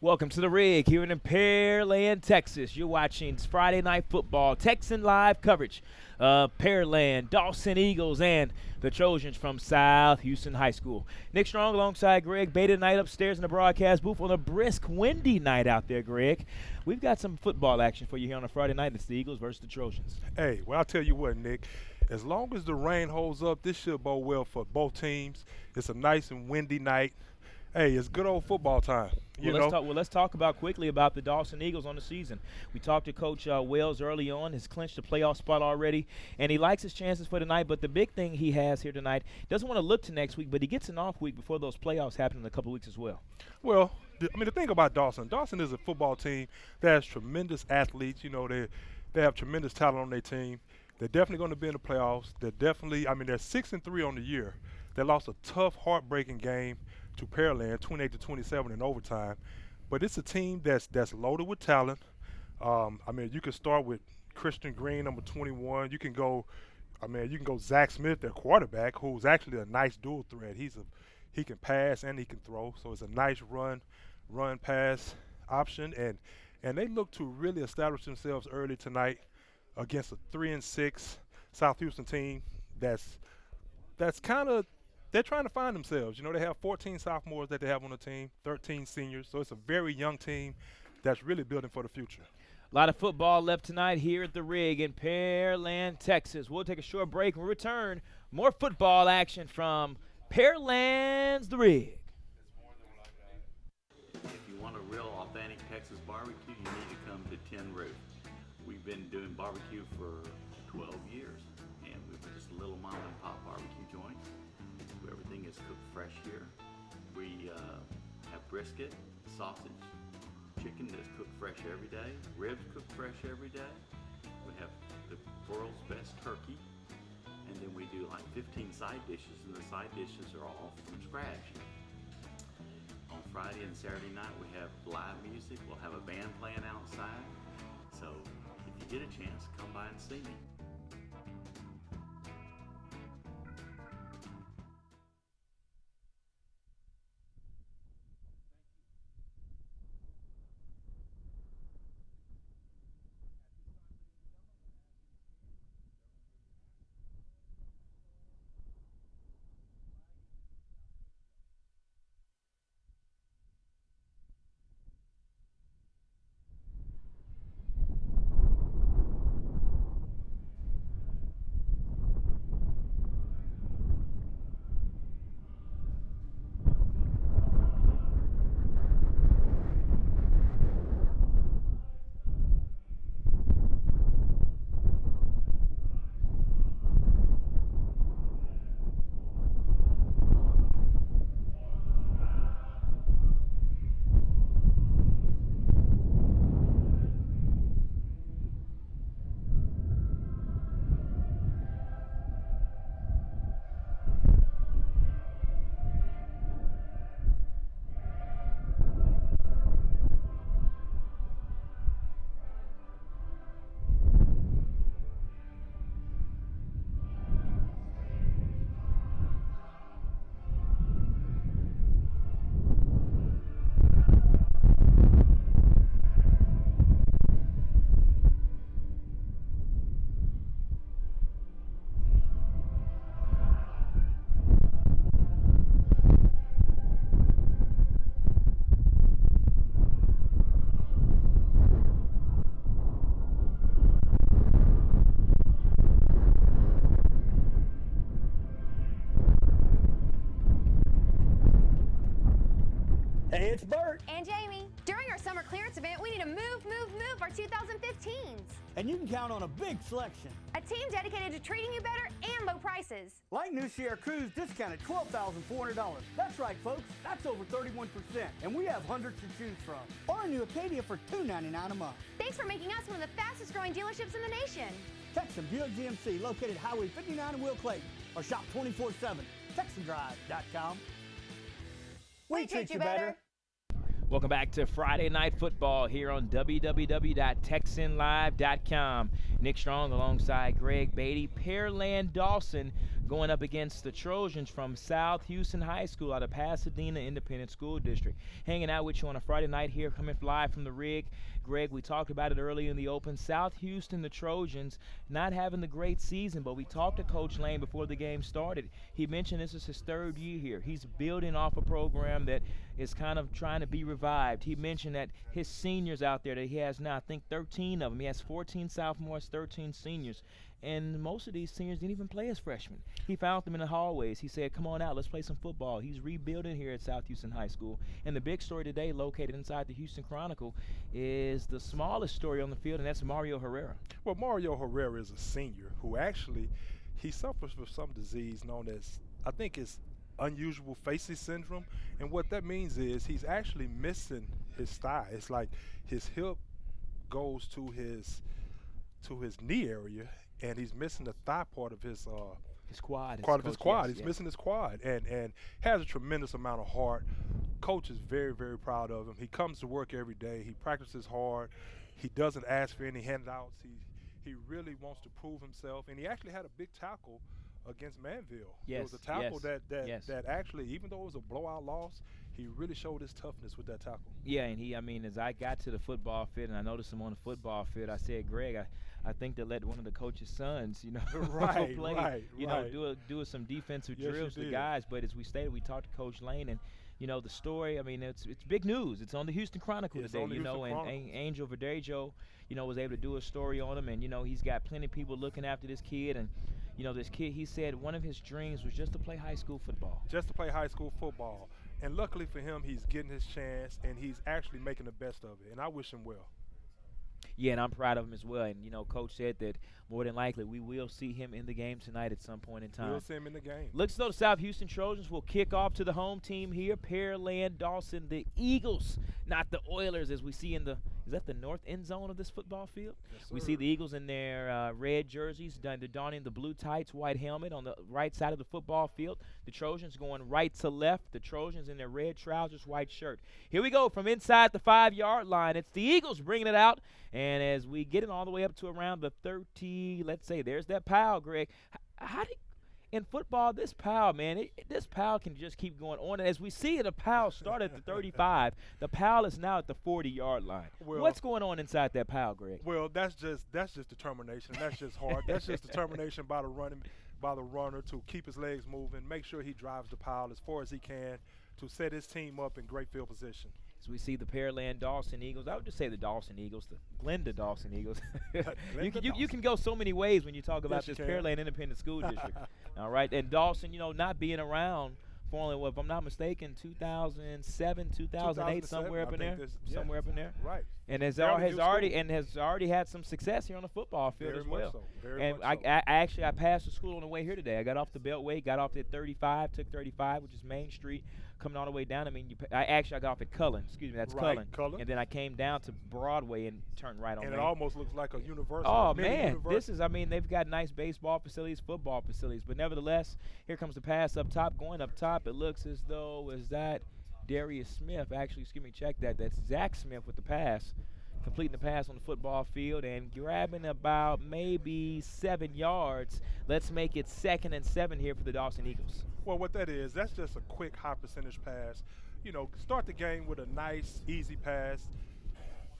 Welcome to the Rig here in Pearland, Texas. You're watching Friday Night Football, Texan live coverage of Pearland, Dawson Eagles, and the Trojans from South Houston High School. Nick Strong alongside Greg Mayde tonight upstairs in the broadcast booth on a brisk, windy night out there, Greg. We've got some football action for you here on a Friday night. It's the Eagles versus the Trojans. Hey, well, I'll tell you what, Nick. As long as the rain holds up, this should bode well for both teams. It's a nice and windy night. Hey, it's good old football time. Let's talk quickly about the Dawson Eagles on the season. We talked to Coach Wells early on. He's clinched a playoff spot already, and he likes his chances for tonight. But the big thing he has here tonight, doesn't want to look to next week, but he gets an off week before those playoffs happen in a couple weeks as well. Well, the thing about Dawson is a football team that has tremendous athletes. You know, they have tremendous talent on their team. They're definitely going to be in the playoffs. They're 6-3 on the year. They lost a tough, heartbreaking game to Pearland, 28-27 in overtime. But it's a team that's loaded with talent. You can start with Christian Green, number 21. You can go Zach Smith, their quarterback, who's actually a nice dual threat. He can pass and he can throw, so it's a nice run pass option. And they look to really establish themselves early tonight against a 3-6 South Houston team that's kind of, they're trying to find themselves. You know, they have 14 sophomores that they have on the team, 13 seniors. So it's a very young team that's really building for the future. A lot of football left tonight here at the Rig in Pearland, Texas. We'll take a short break and return. More football action from Pearland's The Rig. If you want a real authentic Texas barbecue, you need to come to Tin Roof. We've been doing barbecue for 12 years, and we're just a little mom and pop barbecue joint. Everything is cooked fresh here. We have brisket, sausage, chicken that's cooked fresh every day, ribs cooked fresh every day. We have the world's best turkey, and then we do like 15 side dishes, and the side dishes are all from scratch. On Friday and Saturday night we have live music. We'll have a band playing outside. So if you get a chance, come by and see me. Hey, it's Bert. And Jamie. During our summer clearance event, we need to move our 2015s. And you can count on a big selection. A team dedicated to treating you better and low prices. Like new Sierra Cruise discounted $12,400. That's right, folks. That's over 31%. And we have hundreds to choose from. Or a new Acadia for $299 a month. Thanks for making us one of the fastest growing dealerships in the nation. Texan Buick GMC, located Highway 59 in Will Clayton. Or shop 24/7. TexanDrive.com. We treat you better. Welcome back to Friday Night Football here on www.texanlive.com. Nick Strong alongside Greg Beatty. Pearland Dawson going up against the Trojans from South Houston High School out of Pasadena Independent School District. Hanging out with you on a Friday night here, coming live from the rig. Greg, we talked about it earlier in the open. South Houston, the Trojans, not having the great season, but we talked to Coach Lane before the game started. He mentioned this is his third year here. He's building off a program that is kind of trying to be revived. He mentioned that his seniors out there that he has now, I think 13 of them. He has 14 sophomores, 13 seniors. And most of these seniors didn't even play as freshmen. He found them in the hallways. He said, come on out, let's play some football. He's rebuilding here at South Houston High School. And the big story today, located inside the Houston Chronicle, is the smallest story on the field, and that's Mario Herrera. Well, Mario Herrera is a senior who actually, he suffers with some disease known as, I think it's unusual facies syndrome. And what that means is he's actually missing his thigh. It's like his hip goes to his knee area, and he's missing the thigh part of his quad. He's missing his quad, and has a tremendous amount of heart. Coach is very, very proud of him. He comes to work every day. He practices hard. He doesn't ask for any handouts. He really wants to prove himself, and he actually had a big tackle against Manville. Yes, it was a tackle yes. that actually, even though it was a blowout loss, he really showed his toughness with that tackle. Yeah, and as I got to the football field and I noticed him on the football field, I said, Greg, I think they let one of the coach's sons, right, play, right. do some defensive Yes, drills to you did. guys. But as we stated, we talked to Coach Lane, and the story. I mean, it's big news. It's on the Houston Chronicle It's today. on the Houston And Chronicle. Angel Verdejo, was able to do a story on him, and he's got plenty of people looking after this kid, and this kid. He said one of his dreams was just to play high school football. Just to play high school football. And luckily for him, he's getting his chance, and he's actually making the best of it. And I wish him well. Yeah, and I'm proud of him as well. And, Coach said that more than likely we will see him in the game tonight at some point in time. We'll see him in the game. Looks as though the South Houston Trojans will kick off to the home team here. Pearland Dawson, the Eagles, not the Oilers, as we see in is that the north end zone of this football field? Yes, We sir. see the Eagles in their red jerseys. They're donning the blue tights, white helmet on the right side of the football field. The Trojans going right to left. The Trojans in their red trousers, white shirt. Here we go from inside the 5-yard line. It's the Eagles bringing it out. And as we get it all the way up to around the 30, let's say, there's that pile, Greg. In football, this pile, man, this pile can just keep going on. And as we see it, the pile started at the 35. The pile is now at the 40-yard line. Well, what's going on inside that pile, Greg? Well, that's just determination. That's just hard. That's just determination by the runner to keep his legs moving, make sure he drives the pile as far as he can to set his team up in great field position. As we see the Pearland Dawson Eagles, I would just say the Dawson Eagles, the Glenda Dawson Eagles. You can go so many ways when you talk about Yes, this you can. Pearland Independent School District. All right, and Dawson, not being around for only, if I'm not mistaken, 2007, 2008, somewhere up in there. Somewhere up in there. Right. And has Fairly new already had some success here on the football field Very as well. much so. Very And much so. I passed the school on the way here today. I got off the Beltway, got off at 35, took 35, which is Main Street, coming all the way down. I mean, I got off at Cullen. Excuse me, that's Right, Cullen. Cullen. And then I came down to Broadway and turned right on. And it Main. almost looks like a university. Oh, mini man, university. they've got nice baseball facilities, football facilities. But nevertheless, here comes the pass up top. Going up top, it looks as though, is that Darius Smith? Actually, excuse me, check that. That's Zach Smith with the pass. Completing the pass on the football field and grabbing about maybe 7 yards. Let's make it 2nd and 7 here for the Dawson Eagles. Well, what that is, that's just a quick, high percentage pass. Start the game with a nice, easy pass.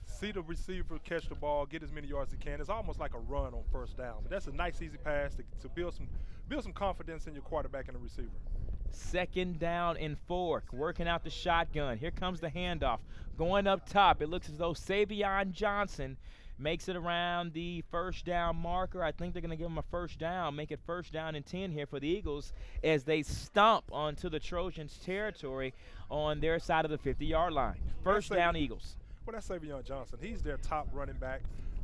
See the receiver catch the ball, get as many yards as he can. It's almost like a run on first down. But that's a nice, easy pass to build some confidence in your quarterback and the receiver. 2nd down and 4, working out the shotgun. Here comes the handoff. Going up top, it looks as though Savion Johnson makes it around the first down marker. I think they're going to give him a first down, make it 1st down and 10 here for the Eagles as they stomp onto the Trojans' territory on their side of the 50-yard line. First down, Eagles. Well, that's Savion Johnson. He's their top running back,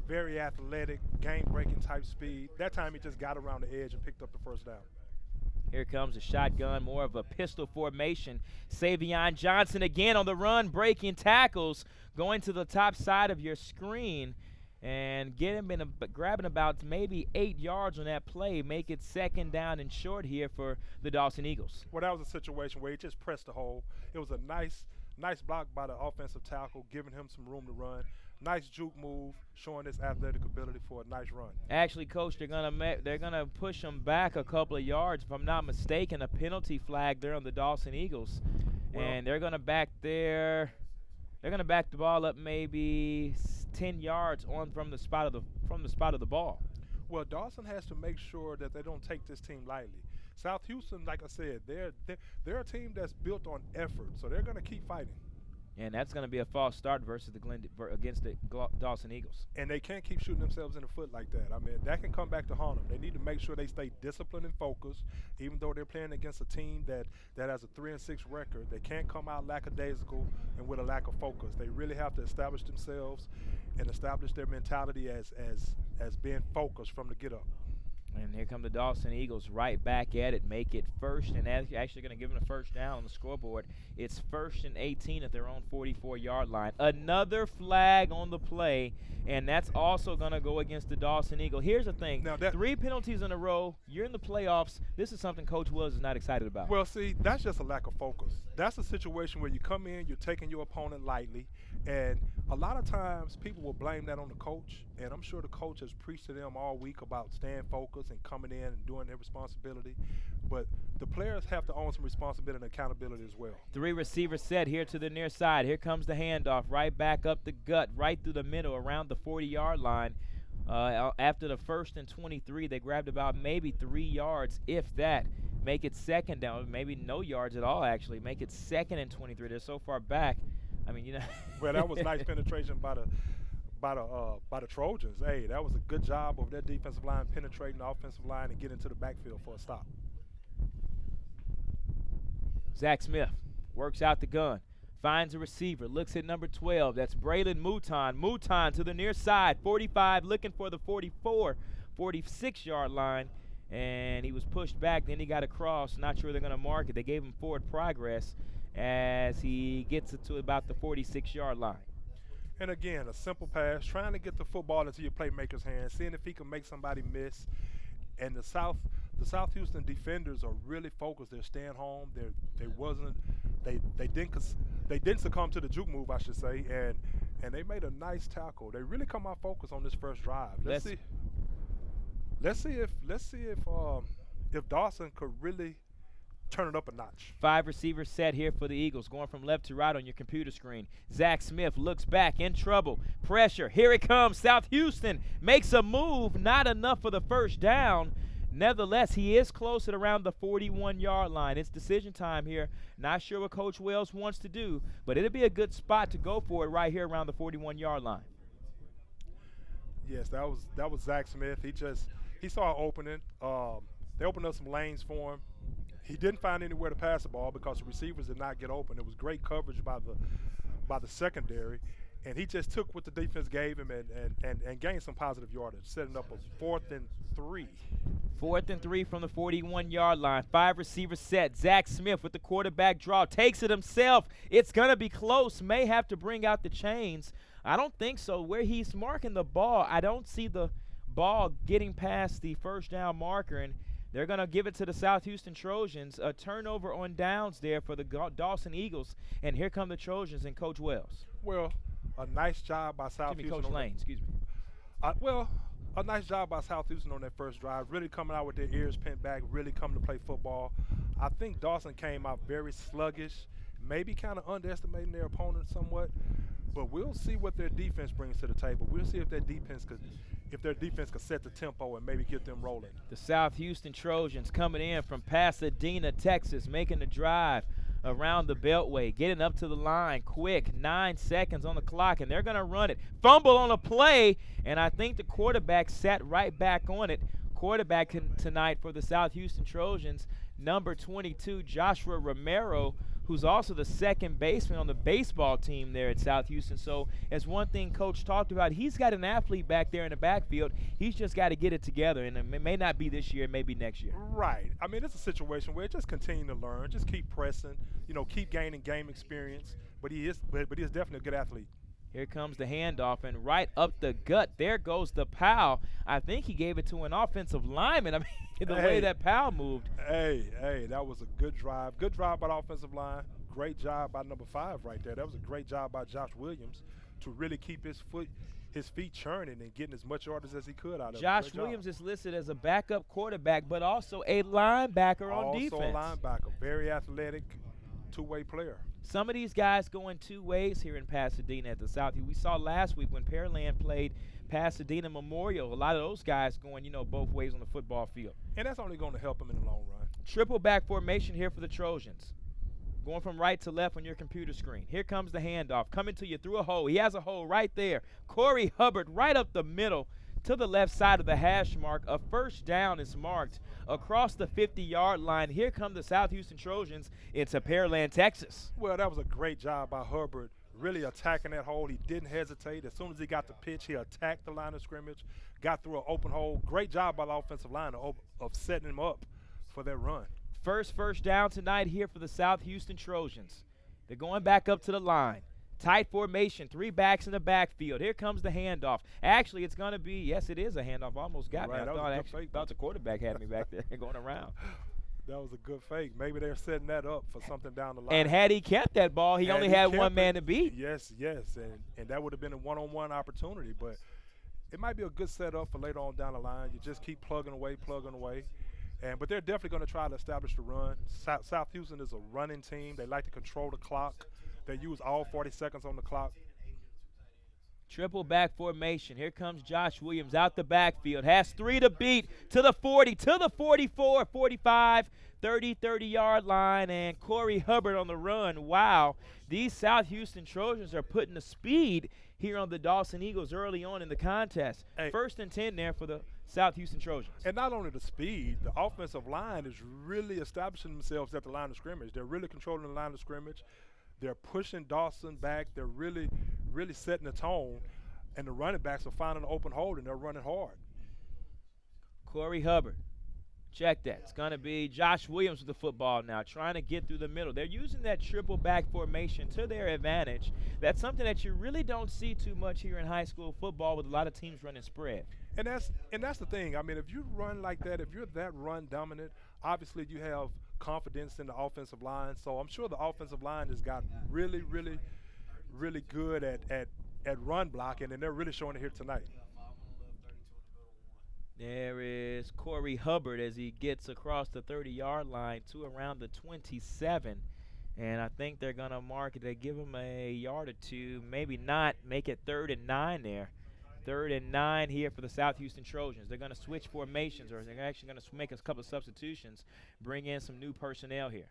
very athletic, game-breaking type speed. That time he just got around the edge and picked up the first down. Here comes a shotgun, more of a pistol formation. Savion Johnson again on the run, breaking tackles, going to the top side of your screen and grabbing about maybe 8 yards on that play. Make it 2nd down and short here for the Dawson Eagles. Well, that was a situation where he just pressed the hole. It was a nice Nice block by the offensive tackle, giving him some room to run. Nice juke move, showing his athletic ability for a nice run. Actually, Coach, they're gonna push him back a couple of yards, if I'm not mistaken. A penalty flag there on the Dawson Eagles, and they're gonna back the ball up maybe 10 yards on from the spot of the ball. Well, Dawson has to make sure that they don't take this team lightly. South Houston, like I said, they're a team that's built on effort, so they're gonna keep fighting. And that's going to be a false start versus against the Dawson Eagles. And they can't keep shooting themselves in the foot like that. I mean, that can come back to haunt them. They need to make sure they stay disciplined and focused, even though they're playing against a team that has a 3-6 record. They can't come out lackadaisical and with a lack of focus. They really have to establish themselves and establish their mentality as being focused from the get-up. And here come the Dawson Eagles right back at it, make it first, and actually going to give them a first down on the scoreboard. It's 1st and 18 at their own 44-yard line. Another flag on the play, and that's also going to go against the Dawson Eagle. Here's the thing. Now 3 penalties in a row. You're in the playoffs. This is something Coach Wills is not excited about. Well, see, that's just a lack of focus. That's a situation where you come in, you're taking your opponent lightly, and a lot of times people will blame that on the coach, and I'm sure the coach has preached to them all week about staying focused and coming in and doing their responsibility. But the players have to own some responsibility and accountability as well. 3 receivers set here to the near side. Here comes the handoff right back up the gut, right through the middle around the 40-yard line. After the 1st and 23, they grabbed about maybe 3 yards, if that. Make it 2nd down, maybe no yards at all, actually. Make it 2nd and 23. They're so far back. I mean, you know. Well, that was nice penetration by the Trojans. Hey, that was a good job of their defensive line penetrating the offensive line and getting to the backfield for a stop. Zach Smith works out the gun, finds a receiver, looks at number 12. That's Braylon Mouton. Mouton to the near side, 45, looking for the 44, 46-yard line, and he was pushed back. Then he got across. Not sure they're going to mark it. They gave him forward progress as he gets it to about the 46-yard line. And again, a simple pass, trying to get the football into your playmaker's hands, seeing if he can make somebody miss. And the South Houston defenders are really focused. They're staying home. They didn't succumb to the juke move, I should say, and they made a nice tackle. They really come out focused on this first drive. Let's see if Dawson could really turn it up a notch. 5 receivers set here for the Eagles, going from left to right on your computer screen. Zach Smith looks back, in trouble. Pressure, here it comes. South Houston makes a move, not enough for the first down. Nevertheless, he is close at around the 41-yard line. It's decision time here. Not sure what Coach Wells wants to do, but it'll be a good spot to go for it right here around the 41-yard line. Yes, that was Zach Smith. He saw an opening. They opened up some lanes for him. He didn't find anywhere to pass the ball because the receivers did not get open. It was great coverage by the secondary, and he just took what the defense gave him and gained some positive yardage, setting up a 4th and 3. 4th and 3 from the 41-yard line. 5 receivers set. Zach Smith with the quarterback draw. Takes it himself. It's going to be close. May have to bring out the chains. I don't think so. Where he's marking the ball, I don't see the ball getting past the first down marker, and they're going to give it to the South Houston Trojans. A turnover on downs there for the Dawson Eagles, and here come the Trojans and Coach Wells. Well, a nice job by South Houston. Coach Lane, excuse me. A nice job by South Houston on that first drive, really coming out with their ears pinned back, really coming to play football. I think Dawson came out very sluggish, maybe kind of underestimating their opponent somewhat, but we'll see what their defense brings to the table. We'll see if their defense could set the tempo and maybe get them rolling. The South Houston Trojans coming in from Pasadena, Texas, making the drive around the Beltway, getting up to the line quick, 9 seconds on the clock, and they're going to run it. Fumble on a play, and I think the quarterback sat right back on it. Quarterback tonight for the South Houston Trojans, number 22, Joshua Romero, who's also the second baseman on the baseball team there at South Houston. So as one thing Coach talked about, he's got an athlete back there in the backfield. He's just got to get it together, and it may not be this year, it may be next year. Right. I mean, it's a situation where just continue to learn, just keep pressing, keep gaining game experience. But he is definitely a good athlete. Here comes the handoff, and right up the gut, there goes the Powell. I think he gave it to an offensive lineman. I mean, the way that Powell moved. Hey, that was a good drive. Good drive by the offensive line. great job by number 5 right there. That was a great job by Josh Williams to really keep his feet churning and getting as much orders as he could out of it. Josh Williams is listed as a backup quarterback, but also a linebacker on defense. Also a linebacker, very athletic, two-way player. Some of these guys going two ways here in Pasadena at the South. We saw last week when Pearland played Pasadena Memorial, a lot of those guys going, both ways on the football field. And that's only going to help them in the long run. Triple back formation here for the Trojans. Going from right to left on your computer screen. Here comes the handoff. Coming to you through a hole. He has a hole right there. Corey Hubbard right up the middle to the left side of the hash mark. A first down is marked across the 50-yard line. Here come the South Houston Trojans into Pearland, Texas. Well, that was a great job by Hubbard, really attacking that hole. He didn't hesitate. As soon as he got the pitch, he attacked the line of scrimmage, got through an open hole. Great job by the offensive line of setting him up for that run. First down tonight here for the South Houston Trojans. They're going back up to the line. Tight formation, 3 backs in the backfield. Here comes the handoff. Actually, it's going to be, yes, it is a handoff. Almost got me. I thought the quarterback had me back there going around. That was a good fake. Maybe they're setting that up for something down the line. And had he kept that ball, he only had one man to beat. Yes, and that would have been a one-on-one opportunity. But it might be a good setup for later on down the line. You just keep plugging away. But they're definitely going to try to establish the run. South Houston is a running team. They like to control the clock. They use all 40 seconds on the clock. Triple back formation. Here comes Josh Williams out the backfield. Has 3 to beat to the 40, to the 44, 45, 30, 30-yard line. And Corey Hubbard on the run. Wow. These South Houston Trojans are putting the speed here on the Dawson Eagles early on in the contest. Hey. 1st and 10 there for the South Houston Trojans. And not only the speed, the offensive line is really establishing themselves at the line of scrimmage. They're really controlling the line of scrimmage. They're pushing Dawson back. They're really setting the tone. And the running backs are finding an open hole, and they're running hard. Corey Hubbard. Check that. It's going to be Josh Williams with the football now, trying to get through the middle. They're using that triple back formation to their advantage. That's something that you really don't see too much here in high school football with a lot of teams running spread. And that's the thing. I mean, if you run like that, if you're that run dominant, obviously you have confidence in the offensive line. So I'm sure the offensive line has got really good at run blocking, and they're really showing it here tonight. There is Corey Hubbard as he gets across the 30-yard line to around the 27. And I think they're going to mark it. They give him a yard or two, maybe not, make it 3rd and 9 there. 3rd and 9 here for the South Houston Trojans. They're going to switch formations, or they're actually going to make a couple of substitutions, bring in some new personnel here.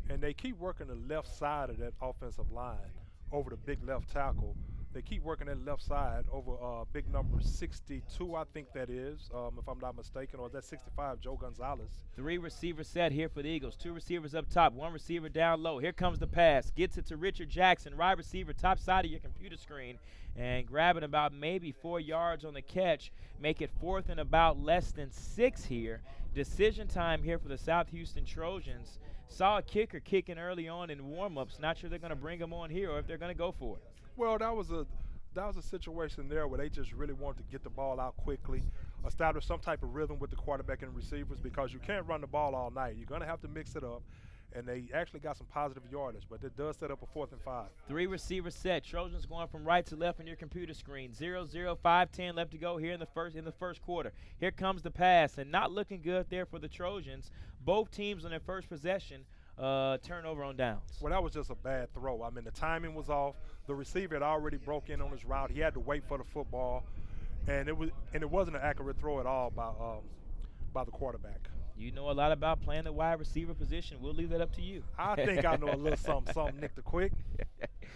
And they keep working the left side of that offensive line over the big left tackle. They keep working that left side over big number 62, I think that is, if I'm not mistaken, or is that 65, Joe Gonzalez. 3 receiver set here for the Eagles. 2 receivers up top, 1 receiver down low. Here comes the pass. Gets it to Richard Jackson, wide receiver, top side of your computer screen, and grabbing about maybe 4 yards on the catch. Make it 4th and about less than 6 here. Decision time here for the South Houston Trojans. Saw a kicker kicking early on in warm-ups. Not sure they're going to bring him on here or if they're going to go for it. Well, that was a situation there where they just really wanted to get the ball out quickly, establish some type of rhythm with the quarterback and receivers, because you can't run the ball all night. You're going to have to mix it up, and they actually got some positive yardage, but it does set up a 4th and 5. 3 receiver set. Trojans going from right to left on your computer screen. 0-0-5-10 left to go here in the first quarter. Here comes the pass, and not looking good there for the Trojans. Both teams on their first possession. Turnover on downs. Well, that was just a bad throw. I mean, the timing was off. The receiver had already broke in on his route. He had to wait for the football, and it wasn't an accurate throw at all by the quarterback. You know a lot about playing the wide receiver position. We'll leave that up to you. I think I know a little something, Nick the Quick.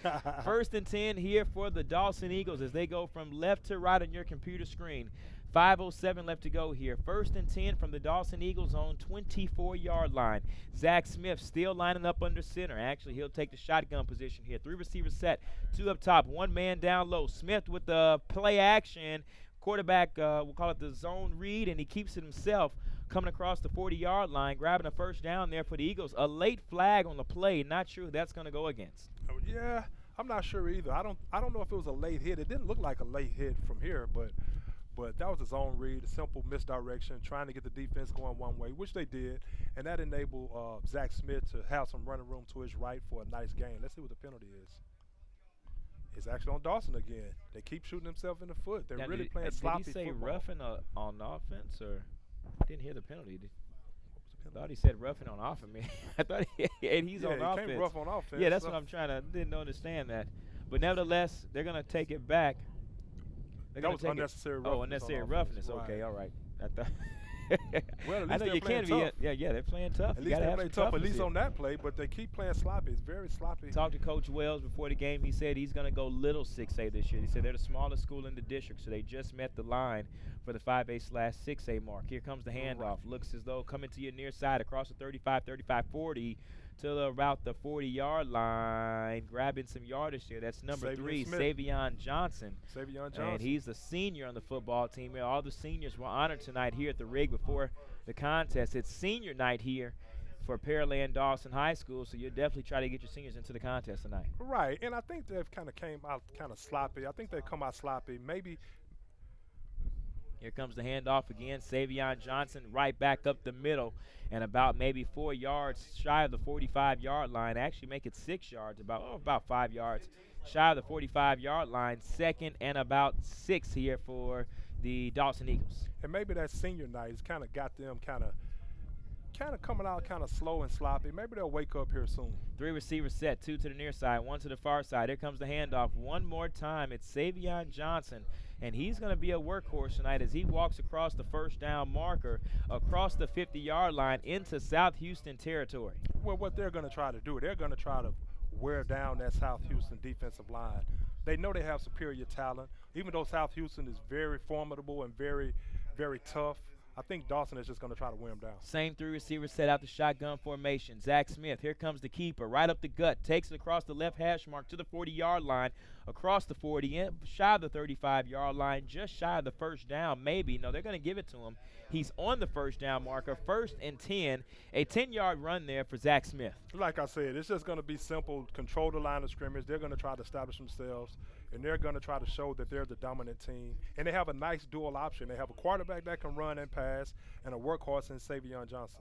1st and 10 here for the Dawson Eagles as they go from left to right on your computer screen. 5:07 left to go here. 1st and 10 from the Dawson Eagles on 24-yard line. Zach Smith still lining up under center. Actually, he'll take the shotgun position here. 3 receivers set, 2 up top, 1 man down low. Smith with the play action. Quarterback, we'll call it the zone read, and he keeps it himself. Coming across the 40-yard line, grabbing a first down there for the Eagles. A late flag on the play. Not sure who that's going to go against. Oh, yeah, I'm not sure either. I don't know if it was a late hit. It didn't look like a late hit from here, but But that was his own read, a simple misdirection, trying to get the defense going one way, which they did, and that enabled Zach Smith to have some running room to his right for a nice gain. Let's see what the penalty is. It's actually on Dawson again. They keep shooting themselves in the foot. They're Now, really playing sloppy Did he say football. roughing on offense, or I didn't hear the penalty? I thought he said roughing on offense. Man, I thought he's on offense. Came rough on offense. Yeah, that's what I'm trying to didn't understand that. But nevertheless, they're gonna take it back. That was unnecessary roughness. Oh, unnecessary on roughness. offense. Okay, all right. I thought. Well, at I least know they're you playing can be. tough. Yeah, they're playing tough. At You least gotta they have play some tough, at toughness least here. on that play, but they keep playing sloppy. It's very sloppy. Talked to Coach Wells before the game. He said he's going to go little 6A this year. He said they're the smallest school in the district, so they just met the line for the 5A/6A mark. Here comes the handoff. Looks as though coming to your near side across the 35, 40 to about the 40-yard line, grabbing some yardage there. That's number 3, Savion Johnson. And he's a senior on the football team. All the seniors were honored tonight here at the rig before the contest. It's senior night here for Pearland Dawson High School, so you'll definitely try to get your seniors into the contest tonight. Right, and I think they've kind of came out kind of sloppy. I think they've come out sloppy. Maybe. Here comes the handoff again. Savion Johnson right back up the middle and about maybe 4 yards shy of the 45-yard line. Actually make it 6 yards, about 5 yards shy of the 45-yard line. Second and about 6 here for the Dawson Eagles. And maybe that senior night has kind of got them kind of coming out kind of slow and sloppy. Maybe they'll wake up here soon. 3 receivers set, 2 to the near side, 1 to the far side. Here comes the handoff one more time. It's Savion Johnson, and he's going to be a workhorse tonight as he walks across the first down marker, across the 50-yard line into South Houston territory. Well, what they're going to try to do, they're going to try to wear down that South Houston defensive line. They know they have superior talent. Even though South Houston is very formidable and very, very tough, I think Dawson is just going to try to wear him down. Same 3 receivers set out the shotgun formation. Zach Smith, here comes the keeper, right up the gut, takes it across the left hash mark to the 40-yard line, across the 40, in, shy of the 35-yard line, just shy of the first down, maybe. No, they're going to give it to him. He's on the first down marker, 1st and 10, a 10-yard run there for Zach Smith. Like I said, it's just going to be simple, control the line of scrimmage. They're going to try to establish themselves, and they're going to try to show that they're the dominant team. And they have a nice dual option. They have a quarterback that can run and pass, and a workhorse in Savion Johnson.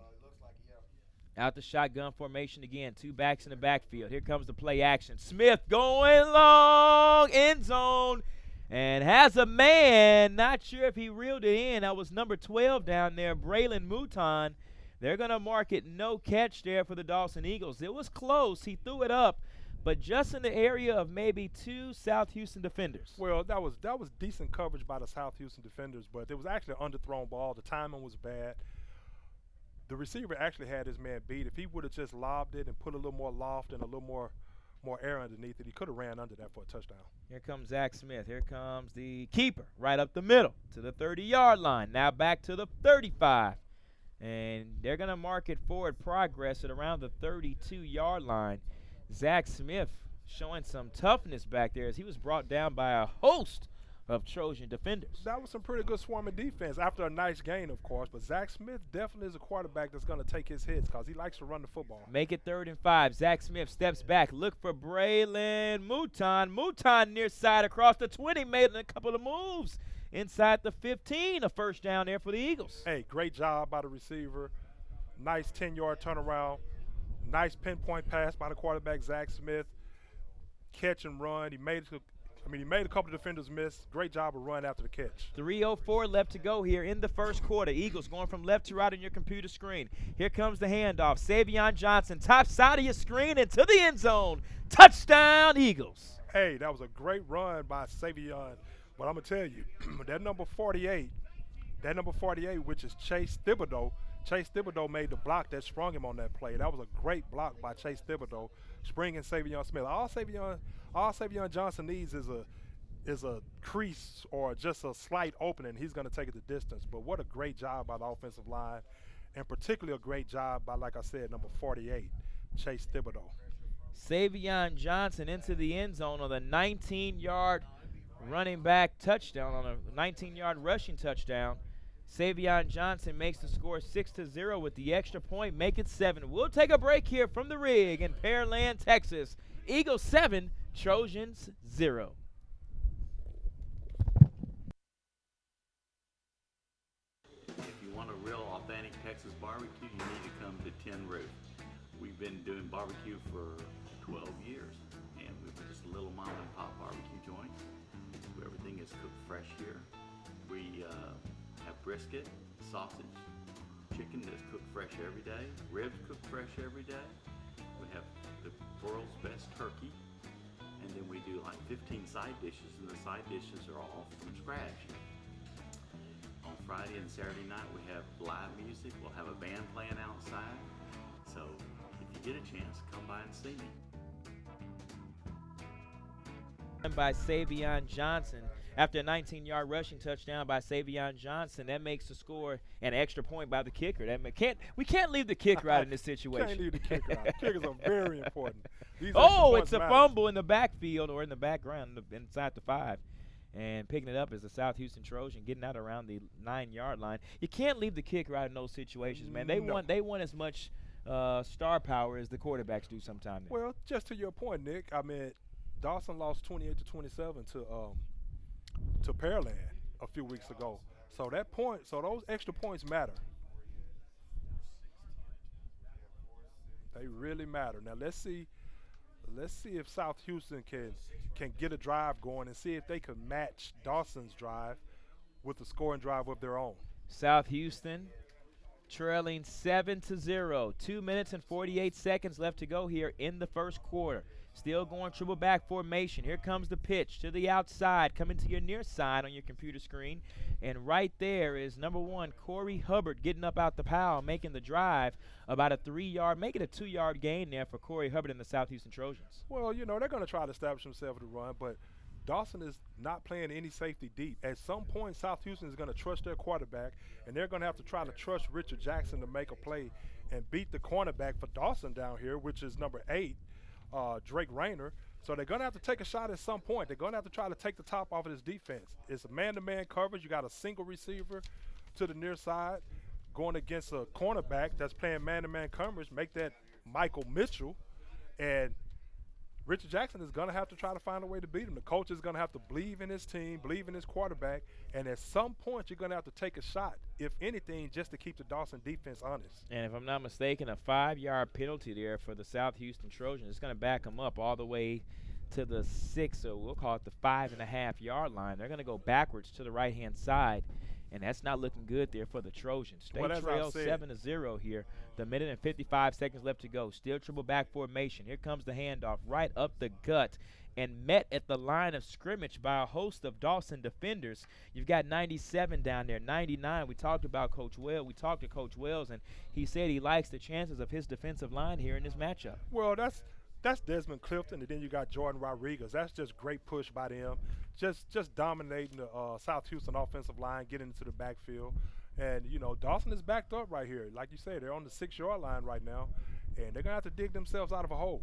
Out the shotgun formation again, 2 backs in the backfield. Here comes the play action. Smith going long, end zone, and has a man. Not sure if he reeled it in. That was number 12 down there, Braylon Mouton. They're going to mark it no catch there for the Dawson Eagles. It was close. He threw it up, but just in the area of maybe 2 South Houston defenders. Well, that was decent coverage by the South Houston defenders, but it was actually an underthrown ball. The timing was bad. The receiver actually had his man beat. If he would have just lobbed it and put a little more loft and a little more air underneath it, he could have ran under that for a touchdown. Here comes Zach Smith. Here comes the keeper right up the middle to the 30-yard line. Now back to the 35. And they're going to mark it forward progress at around the 32-yard line. Zach Smith showing some toughness back there as he was brought down by a host of Trojan defenders. That was some pretty good swarming defense after a nice gain, of course, but Zach Smith definitely is a quarterback that's going to take his hits because he likes to run the football. Make it 3rd and 5. Zach Smith steps back. Look for Braylon Mouton. Mouton near side across the 20, made a couple of moves inside the 15. A first down there for the Eagles. Hey, great job by the receiver. Nice 10-yard turnaround. Nice pinpoint pass by the quarterback, Zach Smith. Catch and run. He made a couple of defenders miss. Great job of run after the catch. 3:04 left to go here in the first quarter. Eagles going from left to right on your computer screen. Here comes the handoff. Savion Johnson, top side of your screen into the end zone. Touchdown, Eagles. Hey, that was a great run by Savion. But I'm going to tell you, that number 48, which is Chase Thibodeau made the block that sprung him on that play. That was a great block by Chase Thibodeau, springing Savion Smith. All Savion Johnson needs is a crease or just a slight opening. He's going to take it the distance. But what a great job by the offensive line, and particularly a great job by, like I said, number 48, Chase Thibodeau. Savion Johnson into the end zone on a 19-yard running back touchdown, on a 19-yard rushing touchdown. Savion Johnson makes the score 6-0 with the extra point, make it 7. We'll take a break here from the rig in Pearland, Texas. Eagles 7, Trojans 0. Texas barbecue, you need to come to Tin Roof. We've been doing barbecue for 12 years, and we're just a little mom and pop barbecue joint. Everything is cooked fresh here. We have brisket, sausage, chicken that's cooked fresh every day, ribs cooked fresh every day. We have the world's best turkey, and then we do like 15 side dishes, and the side dishes are all from scratch. On Friday and Saturday night, we have live music. We'll have a band playing outside. So if you get a chance, come by and see me. By Savion Johnson. After a 19-yard rushing touchdown by Savion Johnson, that makes the score an extra point by the kicker. We can't leave the kicker out in this situation. Can't leave the kicker out. Kickers are very important. It's a fumble in the backfield or in the background inside the 5. And picking it up is the South Houston Trojan getting out around the 9-yard line. You can't leave the kicker out in those situations, man. They want as much star power as the quarterbacks do sometimes. Well, just to your point, Nick, I mean, Dawson lost 28-27 to Pearland a few weeks ago. So those extra points matter. They really matter. Now let's see if South Houston can get a drive going and see if they can match Dawson's drive with a scoring drive of their own. South Houston trailing 7-0. 2 minutes and 48 seconds left to go here in the first quarter. Still going triple back formation. Here comes the pitch to the outside, coming to your near side on your computer screen. And right there is number 1, Corey Hubbard, getting up out the pile, making the drive about a 3-yard, making a 2-yard gain there for Corey Hubbard and the South Houston Trojans. Well, you know, they're going to try to establish themselves with the run, but Dawson is not playing any safety deep. At some point, South Houston is going to trust their quarterback, and they're going to have to try to trust Richard Jackson to make a play and beat the cornerback for Dawson down here, which is number 8. Drake Rayner. So they're going to have to take a shot at some point. They're going to have to try to take the top off of this defense. It's a man-to-man coverage. You got a single receiver to the near side going against a cornerback that's playing man-to-man coverage. Make that Michael Mitchell. And Richard Jackson is going to have to try to find a way to beat him. The coach is going to have to believe in his team, believe in his quarterback, and at some point you're going to have to take a shot, if anything, just to keep the Dawson defense honest. And if I'm not mistaken, a 5-yard penalty there for the South Houston Trojans. It's going to back them up all the way to the 6, or we'll call it the 5.5-yard line. They're going to go backwards to the right-hand side, and that's not looking good there for the Trojans. They trail 7-0 here. The minute and 55 seconds left to go. Still triple back formation. Here comes the handoff right up the gut and met at the line of scrimmage by a host of Dawson defenders. You've got 97 down there, 99. We talked about Coach Wells. We talked to Coach Wells, and he said he likes the chances of his defensive line here in this matchup. Well, that's Desmond Clifton, and then you got Jordan Rodriguez. That's just great push by them. Just dominating the South Houston offensive line, getting into the backfield. And, you know, Dawson is backed up right here. Like you say, they're on the 6-yard line right now, and they're going to have to dig themselves out of a hole.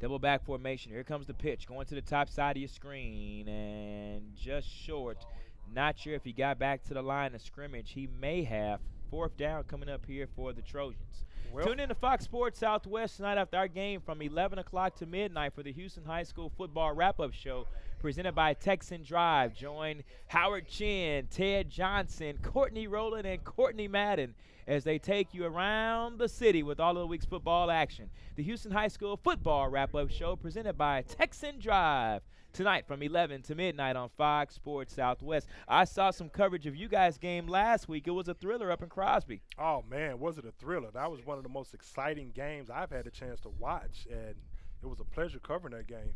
Double back formation. Here comes the pitch, going to the top side of your screen, and just short. Not sure if he got back to the line of scrimmage. He may have. 4th down coming up here for the Trojans. Well, tune in to Fox Sports Southwest tonight after our game from 11 o'clock to midnight for the Houston High School football wrap-up show presented by Texan Drive. Join Howard Chin, Ted Johnson, Courtney Rowland, and Courtney Madden as they take you around the city with all of the week's football action. The Houston High School football wrap-up show presented by Texan Drive. Tonight from 11 to midnight on Fox Sports Southwest. I saw some coverage of you guys' game last week. It was a thriller up in Crosby. Oh, man, was it a thriller. That was one of the most exciting games I've had a chance to watch, and it was a pleasure covering that game.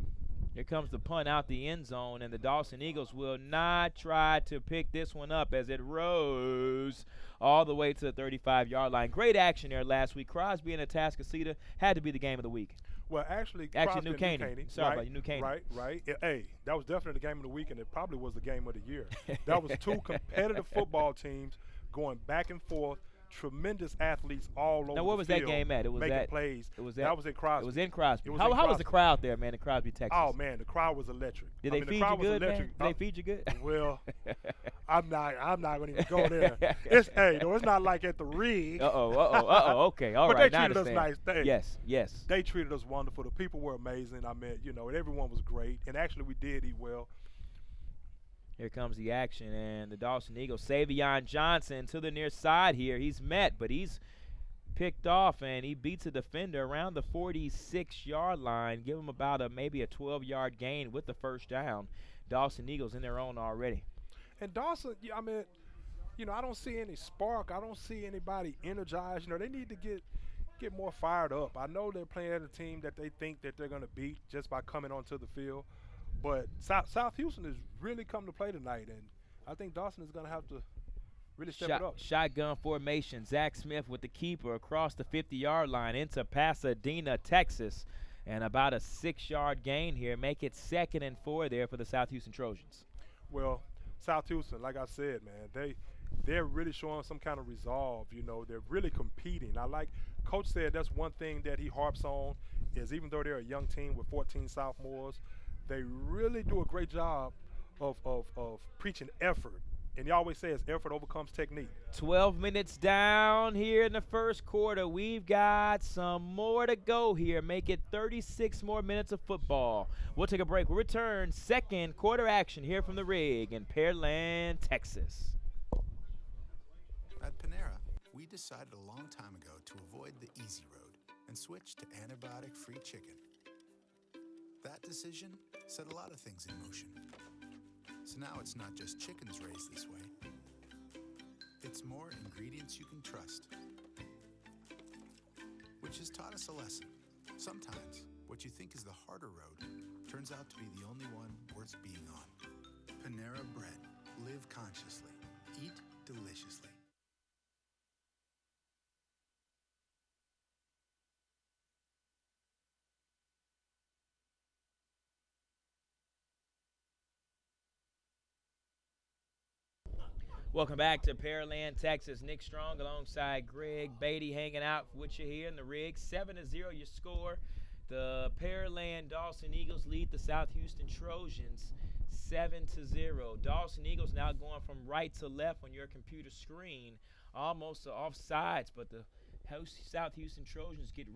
Here comes the punt out the end zone, and the Dawson Eagles will not try to pick this one up as it rose all the way to the 35-yard line. Great action there last week. Crosby and Atascocita had to be the game of the week. Well, actually New Caney. Sorry about you, New Caney. Right. Hey, that was definitely the game of the week, and it probably was the game of the year. That was 2 competitive football teams going back and forth. Tremendous athletes all over. Now, where was that game at? It was making plays. That was in Crosby. It was in Crosby. How was the crowd there, man, in Crosby, Texas? Oh man, the crowd was electric. Did they feed you good, man? Did they feed you good? Well, I'm not going to even go there. It's not like at the rig. Okay, all right. But they treated us nice. Yes. They treated us wonderful. The people were amazing. I mean, and everyone was great. And actually, we did eat well. Here comes the action, and the Dawson Eagles. Savion Johnson to the near side here. He's met, but he's picked off, and he beats a defender around the 46-yard line. Give him about maybe a 12-yard gain with the first down. Dawson Eagles in their own already. And Dawson, yeah, I mean, you know, I don't see any spark. I don't see anybody energized. You know, they need to get more fired up. I know they're playing at a team that they think that they're going to beat just by coming onto the field. But South Houston has really come to play tonight, and I think Dawson is going to have to really step it up. Shotgun formation. Zach Smith with the keeper across the 50-yard line into Pasadena, Texas. And about a 6-yard gain here. Make it 2nd and 4 there for the South Houston Trojans. Well, South Houston, like I said, man, they're really showing some kind of resolve. You know, they're really competing. I like Coach said that's one thing that he harps on is even though they're a young team with 14 sophomores, they really do a great job of preaching effort. And he always says effort overcomes technique. 12 minutes down here in the first quarter. We've got some more to go here. Make it 36 more minutes of football. We'll take a break. We'll return second quarter action here from the rig in Pearland, Texas. At Panera, we decided a long time ago to avoid the easy road and switch to antibiotic-free chicken. That decision set a lot of things in motion. So now it's not just chickens raised this way. It's more ingredients you can trust. Which has taught us a lesson. Sometimes what you think is the harder road turns out to be the only one worth being on. Panera Bread. Live consciously. Eat deliciously. Welcome back to Pearland, Texas. Nick Strong alongside Greg Beatty hanging out with you here in the rig. 7-0 your score. The Pearland Dawson Eagles lead the South Houston Trojans 7-0. Dawson Eagles now going from right to left on your computer screen, almost offsides, but the South Houston Trojans get